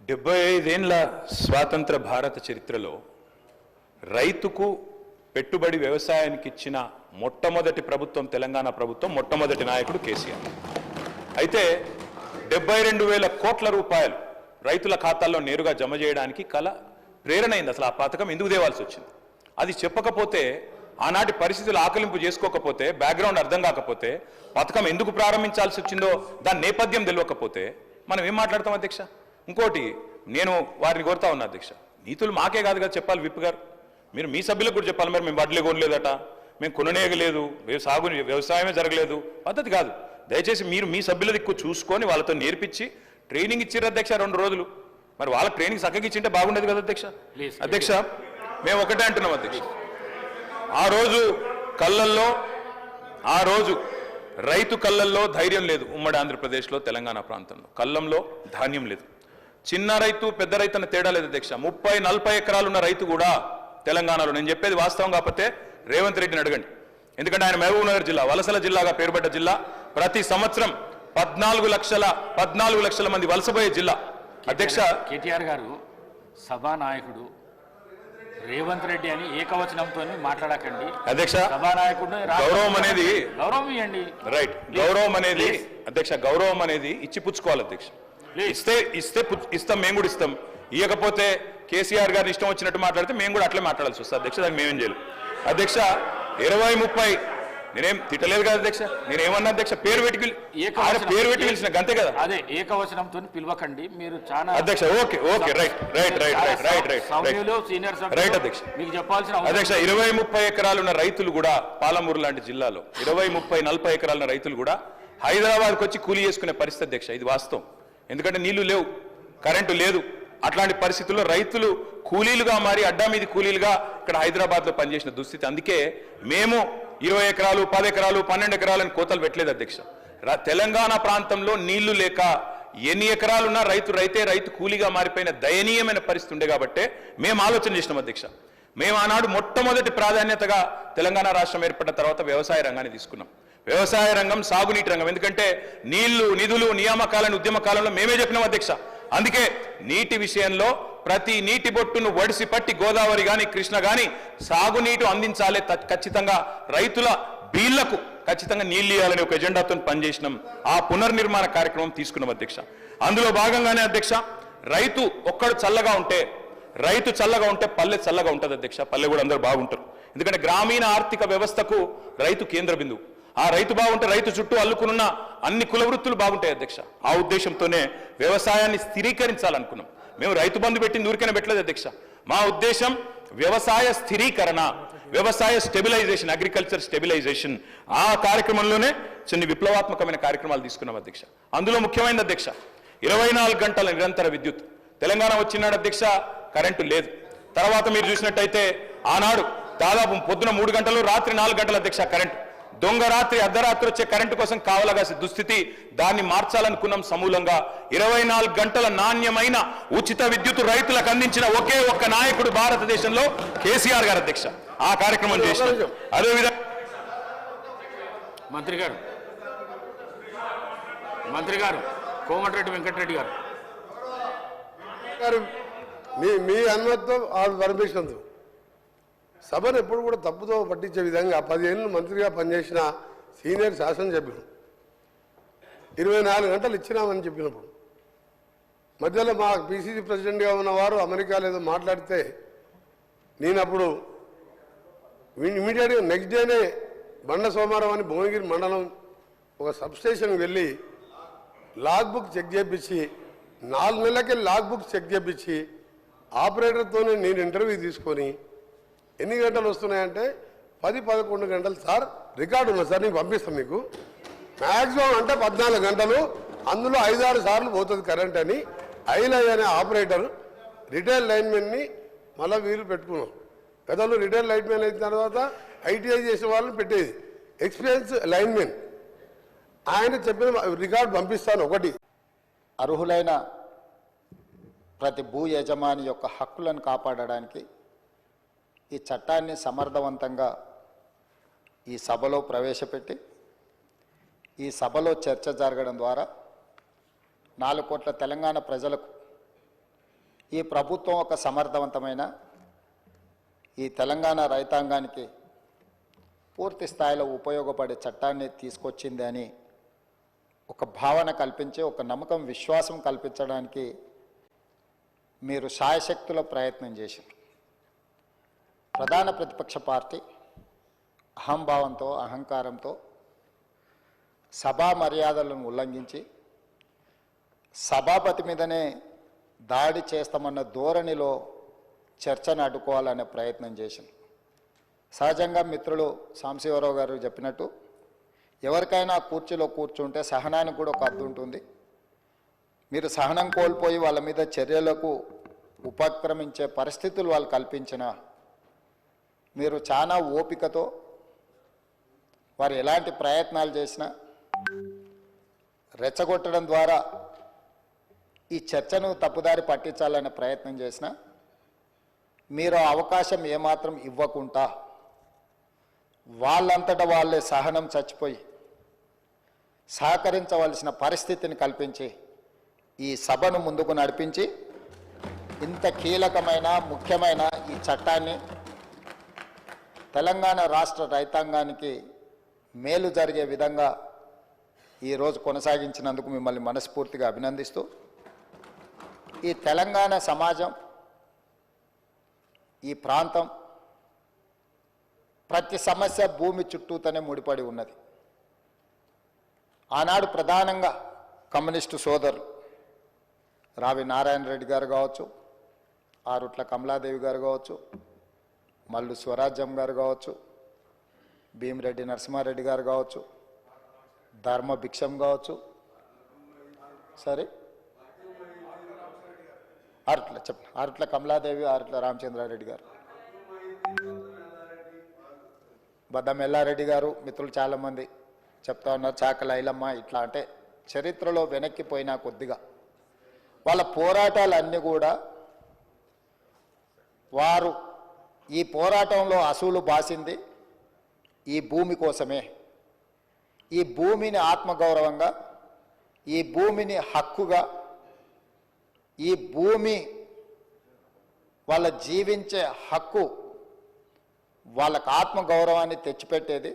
75 ఏళ్ల స్వాతంత్ర భారత చరిత్రలో రైతుకు పెట్టుబడి వ్యవసాయానికి ఇచ్చిన మొట్టమొదటి ప్రభుత్వం తెలంగాణ ప్రభుత్వం, మొట్టమొదటి నాయకుడు కేసీఆర్. అయితే 72,000 కోట్ల రూపాయలు రైతుల ఖాతాల్లో నేరుగా జమ చేయడానికి ప్రేరణ అయింది. అసలు ఆ పథకం ఎందుకు తేవాల్సి వచ్చింది అది చెప్పకపోతే, ఆనాటి పరిస్థితులు ఆకలింపు చేసుకోకపోతే, బ్యాక్గ్రౌండ్ అర్థం కాకపోతే, పథకం ఎందుకు ప్రారంభించాల్సి వచ్చిందో దాని నేపథ్యం తెలియకపోతే మనం ఏం మాట్లాడతాం అధ్యక్ష? ఇంకోటి నేను వారిని కోరుతా ఉన్నా అధ్యక్ష, నీతులు మాకే కాదు కదా చెప్పాలి. విప్ గారు మీరు మీ సభ్యులకు కూడా చెప్పాలి. మరి మేము వడ్లే కొనలేదట, మేము కొననేయలేదు, వ్యవసాయమే జరగలేదు, పద్ధతి కాదు. దయచేసి మీరు మీ సభ్యుల దిక్కు చూసుకొని వాళ్ళతో నేర్పించి ట్రైనింగ్ ఇచ్చారు అధ్యక్ష 2 రోజులు. మరి వాళ్ళ ట్రైనింగ్ చక్కగా ఇచ్చింటే బాగుండేది కదా అధ్యక్ష. అధ్యక్ష మేము ఒకటే అంటున్నాం అధ్యక్ష, ఆ రోజు రైతు కళ్ళల్లో ధైర్యం లేదు. ఉమ్మడి ఆంధ్రప్రదేశ్లో, తెలంగాణ ప్రాంతంలో కళ్ళంలో ధాన్యం లేదు. చిన్న రైతు పెద్ద రైతు అన్న తేడా లేదు అధ్యక్ష. 30-40 ఎకరాలు ఉన్న రైతు కూడా తెలంగాణలో, నేను చెప్పేది వాస్తవం కాకపోతే రేవంత్ రెడ్డిని అడగండి, ఎందుకంటే ఆయన మహబూబ్ నగర్ జిల్లా వలసల జిల్లాగా పేరుపడ్డ జిల్లా. ప్రతి సంవత్సరం 14 లక్షల మంది వలసపోయే జిల్లా అధ్యక్ష. కేటీఆర్ గారు సభానాయకుడు రేవంత్ రెడ్డి అని ఏకవచనంతో మాట్లాడకండి అధ్యక్ష. సభానాయకుడు గౌరవం అనేది గౌరవం ఇవ్వండి. రైట్, గౌరవం అనేది అధ్యక్ష, గౌరవం అనేది ఇచ్చి పుచ్చుకోవాలి అధ్యక్ష. ఇస్తాం, మేము కూడా ఇస్తాం. ఇవ్వకపోతే కేసీఆర్ గారిని ఇష్టం వచ్చినట్టు మాట్లాడితే మేము కూడా అట్లే మాట్లాడాల్సి వస్తుంది అధ్యక్ష. దానికి మేమేం చేయలేం అధ్యక్ష. 20-30 నేనేం తిట్టలేదు కదా అధ్యక్ష, నేనేమన్నా అధ్యక్ష పేరు పెట్టి పిలిచిన గంతే కదా. అదే ఏకవచనంతో పిలవకండి మీరు చాలా అధ్యక్ష. ఓకే రైట్ అధ్యక్ష. మీకు చెప్పాల్సిన అధ్యక్ష 20-30 ఎకరాలు ఉన్న రైతులు కూడా, పాలమూరు లాంటి జిల్లాలో 20-30-40 ఎకరాల రైతులు కూడా హైదరాబాద్కి వచ్చి కూలీ చేసుకునే పరిస్థితి అధ్యక్ష. ఇది వాస్తవం. ఎందుకంటే నీళ్లు లేవు, కరెంటు లేదు. అట్లాంటి పరిస్థితుల్లో రైతులు కూలీలుగా మారి అడ్డా మీది కూలీలుగా ఇక్కడ హైదరాబాద్లో పనిచేసిన దుస్థితి. అందుకే మేము 20 ఎకరాలు 10 ఎకరాలు 12 ఎకరాలని కోతలు పెట్టలేదు అధ్యక్ష. తెలంగాణ ప్రాంతంలో నీళ్లు లేక ఎన్ని ఎకరాలున్నా రైతు కూలీగా మారిపోయిన దయనీయమైన పరిస్థితి ఉండే కాబట్టే మేము ఆలోచన చేసినాం అధ్యక్ష. మేము ఆనాడు మొట్టమొదటి ప్రాధాన్యతగా తెలంగాణ రాష్ట్రం ఏర్పడిన తర్వాత వ్యవసాయ రంగాన్ని తీసుకున్నాం. వ్యవసాయ రంగం, సాగునీటి రంగం. ఎందుకంటే నీళ్లు, నిధులు, నియామకాలను ఉద్యమ కాలంలో మేమే చెప్పినాం అధ్యక్ష. అందుకే నీటి విషయంలో ప్రతి నీటి బొట్టును ఒడిసి పట్టి గోదావరి కానీ కృష్ణ కానీ సాగునీటి అందించాలి, ఖచ్చితంగా రైతుల బీళ్లకు ఖచ్చితంగా నీళ్లు ఇవ్వాలని ఒక ఎజెండాతో పనిచేసినాం. ఆ పునర్నిర్మాణ కార్యక్రమం తీసుకున్నాం అధ్యక్ష. అందులో భాగంగానే అధ్యక్ష, రైతు చల్లగా ఉంటే పల్లె చల్లగా ఉంటుంది అధ్యక్ష. పల్లె కూడా అందరూ బాగుంటారు. ఎందుకంటే గ్రామీణ ఆర్థిక వ్యవస్థకు రైతు కేంద్ర బిందువు. ఆ రైతు బాగుంటే రైతు చుట్టూ అల్లుకున్న అన్ని కుల వృత్తులు బాగుంటాయి అధ్యక్ష. ఆ ఉద్దేశంతోనే వ్యవసాయాన్ని స్థిరీకరించాలనుకున్నాం. మేము రైతు బంధు పెట్టింది ఊరికనే పెట్టలేదు అధ్యక్ష. మా ఉద్దేశం వ్యవసాయ స్థిరీకరణ, వ్యవసాయ స్టెబిలైజేషన్, అగ్రికల్చర్ స్టెబిలైజేషన్. ఆ కార్యక్రమంలోనే కొన్ని విప్లవాత్మకమైన కార్యక్రమాలు తీసుకున్నాం అధ్యక్ష. అందులో ముఖ్యమైనది అధ్యక్ష 24 గంటల నిరంతర విద్యుత్. తెలంగాణ వచ్చినాడు అధ్యక్ష, కరెంటు లేదు. తర్వాత మీరు చూసినట్టయితే ఆనాడు దాదాపు పొద్దున 3 గంటలు, రాత్రి 4 గంటల అధ్యక్ష కరెంటు. దొంగ రాత్రి, అర్ధరాత్రి వచ్చే కరెంటు కోసం కావలగాసే దుస్థితి. దాన్ని మార్చాలనుకున్నాం సమూలంగా. 24 గంటల నాణ్యమైన ఉచిత విద్యుత్ రైతులకు అందించిన ఒకే ఒక్క నాయకుడు భారతదేశంలో కేసీఆర్ గారు అధ్యక్ష. ఆ కార్యక్రమం చేశారు. అదేవిధంగా మంత్రి గారు కోమటిరెడ్డి వెంకటరెడ్డి గారు మీ అనుమతితో పర్మిషన్ సభను ఎప్పుడు కూడా తప్పుతో పట్టించే విధంగా 10 ఏళ్ళు మంత్రిగా పనిచేసిన సీనియర్ శాసనసభ్యులు 24 గంటలు ఇచ్చినామని చెప్పినప్పుడు మధ్యలో మా పిసిసి ప్రెసిడెంట్గా ఉన్నవారు అమెరికాలో ఏదో మాట్లాడితే నేను అప్పుడు ఇమీడియట్గా నెక్స్ట్ డేనే బండ సోమవారం అని భువనగిరి మండలం ఒక సబ్స్టేషన్కి వెళ్ళి లాగ్ బుక్ చెక్ చేయించి 4 నెలలకే లాగ్ బుక్ చెక్ చేయించి ఆపరేటర్తోనే నేను ఇంటర్వ్యూ తీసుకొని ఎన్ని గంటలు వస్తున్నాయంటే 10-11 గంటలు సార్, రికార్డు ఉంది సార్, నేను పంపిస్తాను మీకు. మ్యాక్సిమం అంటే 14 గంటలు, అందులో 5-6 సార్లు పోతుంది కరెంట్ అని ఐలై అనే ఆపరేటర్ రిటైల్ లైన్మెన్ని మళ్ళీ వీలు పెట్టుకున్నాం. గతంలో రిటైల్ లైన్మెన్ అయిన తర్వాత ఐటీఐ చేసిన వాళ్ళని పెట్టేది ఎక్స్పీరియన్స్ లైన్మెన్. ఆయన చెప్పిన రికార్డు పంపిస్తాను. ఒకటి, అర్హులైన ప్రతి భూ యజమాని యొక్క హక్కులను కాపాడడానికి ఈ చట్టాన్ని సమర్థవంతంగా ఈ సభలో ప్రవేశపెట్టి ఈ సభలో చర్చ జరగడం ద్వారా 4 కోట్ల తెలంగాణ ప్రజలకు ఈ ప్రభుత్వం ఒక సమర్థవంతమైన ఈ తెలంగాణ రైతాంగానికి పూర్తి స్థాయిలో ఉపయోగపడే చట్టాన్ని తీసుకొచ్చింది అని ఒక భావన కల్పించి, ఒక నమ్మకం, విశ్వాసం కల్పించడానికి మీరు శాయశక్తుల ప్రయత్నం చేశారు. ప్రధాన ప్రతిపక్ష పార్టీ అహంభావంతో, అహంకారంతో సభా మర్యాదలను ఉల్లంఘించి సభాపతి మీదనే దాడి చేస్తామన్న ధోరణిలో చర్చను అడ్డుకోవాలనే ప్రయత్నం చేసింది. సహజంగా మిత్రులు సాంబశివరావు గారు చెప్పినట్టు ఎవరికైనా కుర్చీలో కూర్చుంటే సహనానికి కూడా ఒక అర్థం ఉంటుంది. మీరు సహనం కోల్పోయి వాళ్ళ మీద చర్యలకు ఉపక్రమించే పరిస్థితులు వాళ్ళు కల్పించిన మీరు చాలా ఓపికతో వారు ఎలాంటి ప్రయత్నాలు చేసినా రెచ్చగొట్టడం ద్వారా ఈ చర్చను తప్పుదారి పట్టించాలనే ప్రయత్నం చేసినా మీరు అవకాశం ఏమాత్రం ఇవ్వకుండా వాళ్ళంతటా వాళ్ళే సహనం చచ్చిపోయి సహకరించవలసిన పరిస్థితిని కల్పించి ఈ సభను ముందుకు నడిపించి ఇంత కీలకమైన ముఖ్యమైన ఈ చట్టాన్ని తెలంగాణ రాష్ట్ర రైతాంగానికి మేలు జరిగే విధంగా ఈరోజు కొనసాగించినందుకు మిమ్మల్ని మనస్ఫూర్తిగా అభినందిస్తూ, ఈ తెలంగాణ సమాజం, ఈ ప్రాంతం ప్రతి సమస్య భూమి చుట్టూతోనే ముడిపడి ఉన్నది. ఆనాడు ప్రధానంగా కమ్యూనిస్టు సోదరులు రావి నారాయణ రెడ్డి గారు కావచ్చు, ఆరుట్ల కమలాదేవి గారు కావచ్చు, మల్లు స్వరాజ్యం గారు కావచ్చు, భీమిరెడ్డి నరసింహారెడ్డి గారు కావచ్చు, ధర్మ భిక్షం కావచ్చు, సరే ఆరుట్ల కమలాదేవి, ఆరుట్ల రామచంద్రారెడ్డి గారు, బద్దం ఎల్లారెడ్డి గారు, మిత్రులు చాలామంది చెప్తా ఉన్నారు, చాకల ఐలమ్మ, ఇట్లా. అంటే చరిత్రలో వెనక్కిపోయినా కొద్దిగా వాళ్ళ పోరాటాలన్నీ కూడా వారు ఈ పోరాటంలో అసూలు బాసింది ఈ భూమి కోసమే. ఈ భూమిని ఆత్మగౌరవంగా, ఈ భూమిని హక్కుగా, ఈ భూమి వాళ్ళ జీవించే హక్కు, వాళ్ళకు ఆత్మగౌరవాన్ని తెచ్చిపెట్టేది